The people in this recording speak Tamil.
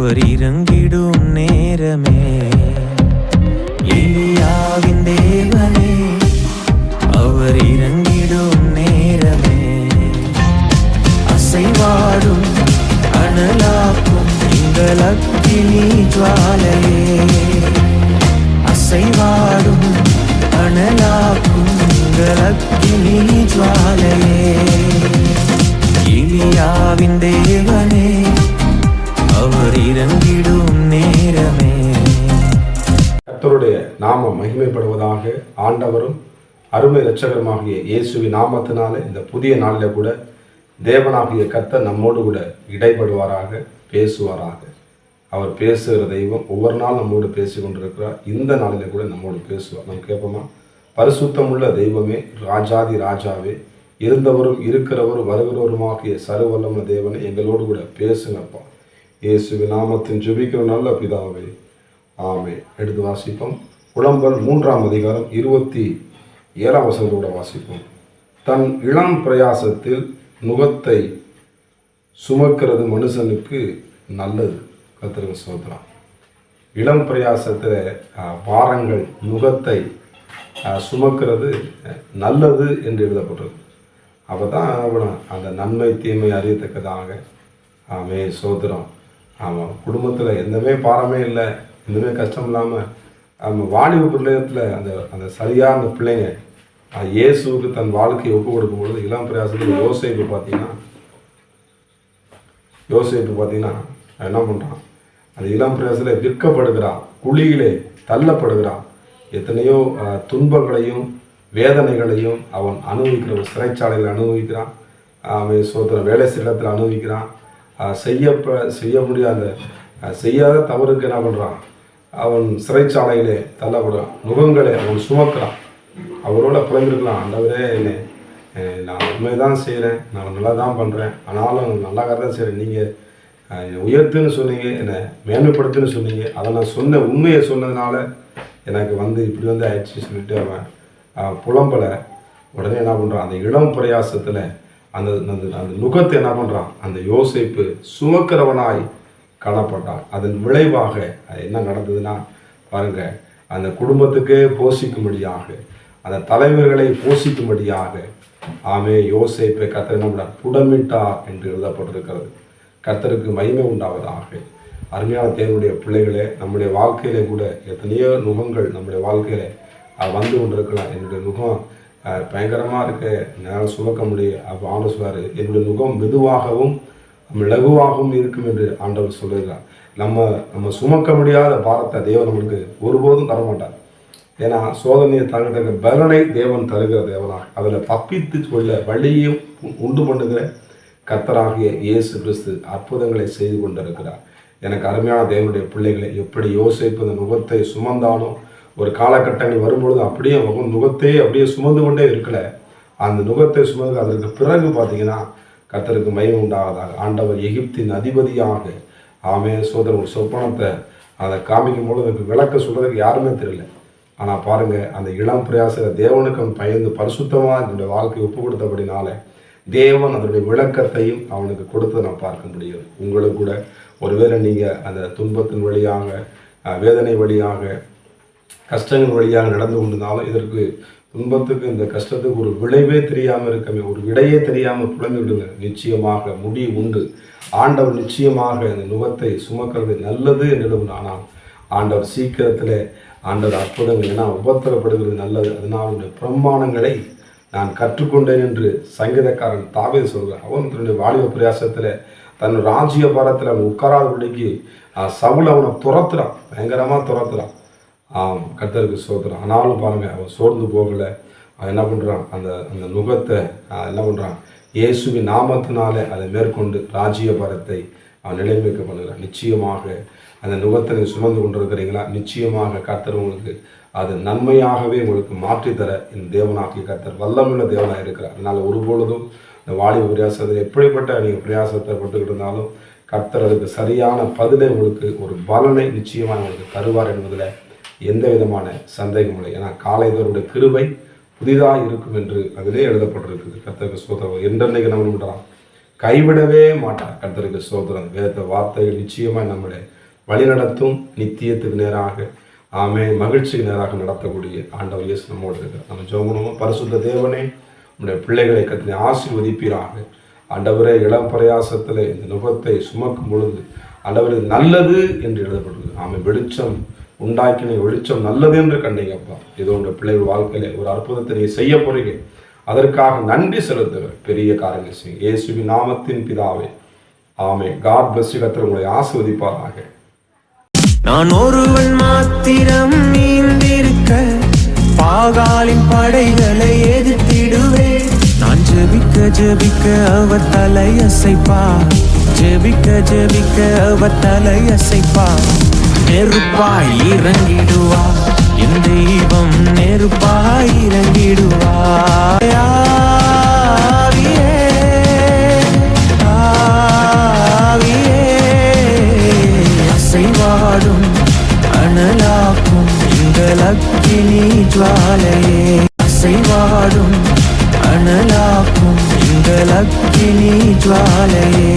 அவர் இறங்கிடும் நேரமே, எலியாவின் தேவனே அவர் இறங்கிடும் நேரமே, அசைவாடும் அனலாக்கும் எங்கள் அக்கினி ஜுவாலையே, அசைவாடும் அனலாக்கும் எங்கள் அக்கினி ஜுவாலையே, எலியாவின் தேவனே அவர் இறங்கிடும் நேரமே. கர்த்தருடைய நாமம் மகிமைப்படுவதாக. ஆண்டவரும் அருமை இரட்சகருமாகிய இயேசுவின் நாமத்தினால இந்த புதிய நாளில் கூட தேவனாகிய கர்த்தர் நம்மோடு கூட இடைப்படுவாராக, பேசுவாராக. அவர் பேசுகிற தெய்வம் ஒவ்வொரு நாள் நம்மோடு பேசி கொண்டிருக்கிறார். இந்த நாளில் கூட நம்மோடு பேசுவார். நம்ம கேட்போமா? பரிசுத்தமுள்ள தெய்வமே, ராஜாதி ராஜாவே, இருந்தவரும் இருக்கிறவரும் வருகிறவருமாகிய சர்வவல்லமை தேவனை எங்களோடு கூட பேசுங்கப்பா. இயேசுவின் நாமத்தின் ஜெபிக்கிற நல்ல பிதாவே, ஆமே. எடுத்து வாசிப்போம். புலம்பல் 3ஆம் அதிகாரம் 27ஆம் வசனத்தோட வாசிப்போம். தன் இளம் பிரயாசத்தில் நுகத்தை சுமக்கிறது மனுஷனுக்கு நல்லது. கர்த்தருக்கு ஸ்தோத்திரம். இளம் பிரயாசத்தில் பாரங்கள் நுகத்தை சுமக்கிறது நல்லது என்று எழுதப்பட்டது. அப்போ தான் அந்த நன்மை தீமை அறியத்தக்கதாக. ஆமே, சோத்திரம். ஆமாம், குடும்பத்தில் எந்தமே பாரமே இல்லை, எந்தமே கஷ்டம் இல்லாமல் நம்ம வாலிப பிள்ளையத்தில் அந்த சரியாக அந்த பிள்ளைங்க இயேசுவுக்கு தன் வாழ்க்கையை ஒப்பு கொடுக்கும் பொழுது இளம் பிரயாசத்தில் யோசேப்பு பார்த்தீங்கன்னா என்ன பண்ணுறான்? அந்த இளம் பிரயாசத்தில் விற்கப்படுகிறான், குழியிலே தள்ளப்படுகிறான். எத்தனையோ துன்பங்களையும் வேதனைகளையும் அவன் அனுபவிக்கிற, ஒரு சிறைச்சாலையில் அனுபவிக்கிறான். அவன் சோதனை வேலை இடத்தில் அனுபவிக்கிறான். செய்ய முடியாத செய்யாத தவறுக்கு என்ன பண்ணுறான்? அவன் சிறைச்சாலையிலே தள்ளப்படுறான். நுகங்களை அவன் சுமக்கிறான். அவரோட புலம்பிருக்கலாம், ஆண்டவரே என்னை நான் உண்மைதான் செய்கிறேன், நான் நல்லா தான் பண்ணுறேன், ஆனாலும் நல்லா தான் செய்கிறேன், நீங்கள் உயர்த்துன்னு சொன்னீங்க, என்னை மேன்மைப்படுத்துன்னு சொன்னீங்க, அதை நான் சொன்ன உண்மையை சொன்னதுனால எனக்கு இப்படி ஆயிடுச்சு சொல்லிட்டு அவன் புலம்பலை. உடனே என்ன பண்ணுறான்? அந்த இளம் பிரயாசத்தில் அந்த அந்த நுகத்தை என்ன பண்ணுறான்? அந்த யோசேப்பு சுமக்கிறவனாய் காணப்பட்டான். அதன் விளைவாக என்ன நடந்ததுன்னா பாருங்கள், அந்த குடும்பத்துக்கே போஷிக்கும்படியாக, அந்த தலைவர்களை போஷிக்கும்படியாக ஆமே யோசேப்பை கர்த்தர் என்ன பண்ணார்? புடமிட்டார் என்று எழுதப்பட்டிருக்கிறது. கர்த்தருக்கு மகிமை உண்டாவதாக. அருமையான தேவனுடைய பிள்ளைகளே, நம்முடைய வாழ்க்கையிலே கூட எத்தனையோ நுகங்கள் நம்முடைய வாழ்க்கையில் வந்து கொண்டிருக்கலாம். என்னுடைய நுகம் பயங்கரமாக இருக்க, என்னால் சுமக்க முடியும். அப்போ ஆண்டவர் சொல்வார், என்னுடைய நுகம் மெதுவாகவும் லகுவாகவும் இருக்கும் என்று ஆண்டவர் சொல்லுகிறார். நம்ம சுமக்க முடியாத பாரத்தை தேவன் நம்மளுக்கு ஒருபோதும் தரமாட்டார். ஏன்னா சோதனையை தகுந்த பலனை தேவன் தருகிற தேவனாக, அதில் தப்பித்து கொள்ள வழியும் உண்டு பண்ணுகிற கர்த்தராகிய இயேசு கிறிஸ்து அற்புதங்களை செய்து கொண்டிருக்கிறார். எனக்கு அருமையான தேவனுடைய பிள்ளைகளை, எப்படி யோசேப்பு அந்த நுகத்தை சுமந்தாலும் ஒரு காலகட்டங்கள் வரும்பொழுது அப்படியே நுகத்தையே அப்படியே சுமந்து கொண்டே இருக்கல. அந்த நுகத்தை சுமந்து அதற்கு பிறகு பார்த்தீங்கன்னா கர்த்தருக்கு மகிமை உண்டாவதாக. ஆண்டவர் எகிப்தின் அதிபதியாக ஆமே சோதரன் ஒரு சொப்பனத்தை அதை காமிக்கும் பொழுது அதுக்கு விளக்க சொல்கிறதுக்கு யாருமே தெரியல. ஆனால் பாருங்கள், அந்த இளம் பிரயாச தேவனுக்கு அவன் பயந்து பரிசுத்தமாக என்னுடைய வாழ்க்கையை ஒப்பு கொடுத்தபடினால தேவன் அதனுடைய விளக்கத்தையும் அவனுக்கு கொடுத்ததை நான் பார்க்க முடியும். உங்களுக்கு கூட ஒருவேளை நீங்கள் அந்த துன்பத்தின் வழியாக, வேதனை வழியாக, கஷ்டங்கள் வழியாக நடந்து கொண்டிருந்தாலும் இதற்கு துன்பத்துக்கு, இந்த கஷ்டத்துக்கு ஒரு விளைவே தெரியாமல் இருக்கமே, ஒரு விடையே தெரியாமல் புலம்பி விடுங்க. நிச்சயமாக முடிவு உண்டு. ஆண்டவர் நிச்சயமாக அந்த நுகத்தை சுமக்கிறது நல்லது என்று. ஆனால் ஆண்டவர் சீக்கிரத்தில் ஆண்டவர் அற்புதங்கள், ஏன்னா உபத்திரப்படுகிறது நல்லது, அதனால் பிரமாணங்களை நான் கற்றுக்கொண்டேன் என்று சங்கீதக்காரன் தாவீது சொல்கிறார். அவன் தன்னுடைய வாலிப பிரயாசத்தில் தன் ராஜ்ய பாரத்தில் அவன் உட்காராதபடிக்கு சவுல் அவனை துரத்துறான், பயங்கரமாக துரத்துறான். கர்த்தருக்கு ஸ்தோத்திரம். ஆனாலும் பாருங்கள், அவன் சோர்ந்து போகலை. அவன் என்ன பண்ணுறான்? அந்த நுகத்தை என்ன பண்ணுறான்? இயேசுவின் நாமத்தினாலே அதை மேற்கொண்டு ராஜ்ய பாரத்தை அவன் நிலைமைக்க பண்ணுகிறான். நிச்சயமாக அந்த நுகத்தை சுமந்து கொண்டிருக்கிறீங்களா? நிச்சயமாக கர்த்தர் உங்களுக்கு அது நன்மையாகவே உங்களுக்கு மாற்றித்தர இந்த தேவனாகிய கர்த்தர் வல்லமுள்ள தேவனாக இருக்கிறார். அதனால் ஒருபொழுதும் இந்த வாலிப பிரயாசத்தில் எப்படிப்பட்ட நீங்கள் பிரயாசத்தை பட்டுக்கிட்டு இருந்தாலும் கர்த்தர் அதுக்கு சரியான பதிலை உங்களுக்கு, ஒரு பலனை நிச்சயமாக உங்களுக்கு தருவார் என்பதில் எந்த விதமான சந்தேகம் இல்லை. ஏன்னா காலைதோருடைய கிருபை புதிதாக இருக்கும் என்று அதிலே எழுதப்பட்டிருக்குது. கர்த்தருக்கு ஸ்தோத்திரம். என்றென்னைக்கு நம்ம பண்ணுறான் கைவிடவே மாட்டார். கர்த்தருக்கு ஸ்தோத்திரம். வேத வார்த்தைகள் நிச்சயமாக நம்முடைய வழிநடத்தும், நித்தியத்துக்கு நேராக மகிழ்ச்சிக்கு நேராக நடத்தக்கூடிய ஆண்டவர் இயேசு நம்மோடு இருக்கிறார். நம்ம ஜெபம். பரிசுத்த தேவனே, நம்முடைய பிள்ளைகளை கர்த்தர் ஆசீர்வதிப்பீராக. ஆண்டவரே, இளம் பிரயாசத்தில் இந்த நுகத்தை சுமக்கும் பொழுது ஆண்டவரே நல்லது என்று எழுதப்படுது. வெளிச்சம் உண்டாக்கின வெளிச்சம் நல்லது என்று கண்டீங்கப்பா. இதோ உங்கள் பிள்ளைகள் வாழ்க்கையில ஒரு அற்புதத்தை நீ செய்ய போறீங்க. அதற்காக நன்றி செலுத்துகிறேன். பெரிய காரியங்கள் செய்யுங்க. இயேசுவின் நாமத்தின் பிதாவே, ஆமென். God bless you. கர்த்தர் உங்களை ஆசீர்வதிப்பாராக. நான் ஒருவன் மாத்திரம் நீந்திருக்க பாகாலின் படைகளை எதிர்த்திடுவேன். நான் ஜெபிக்க ஜெபிக்க அவர் தலையசைப்பா, ஜெபிக்க ஜெபிக்க அவர் தலையசைப்பா. நெருப்பாய் இறங்கிடுவா என் தெய்வம், நெருப்பாய் இறங்கிடுவா. ஆவியே, ஆவியே, அசைவாடும் அனலாக்கும் எங்கள் அக்கினி ஜுவாலையே, அசைவாடும் அனலாக்கும் எங்கள் அக்கினி ஜுவாலையே.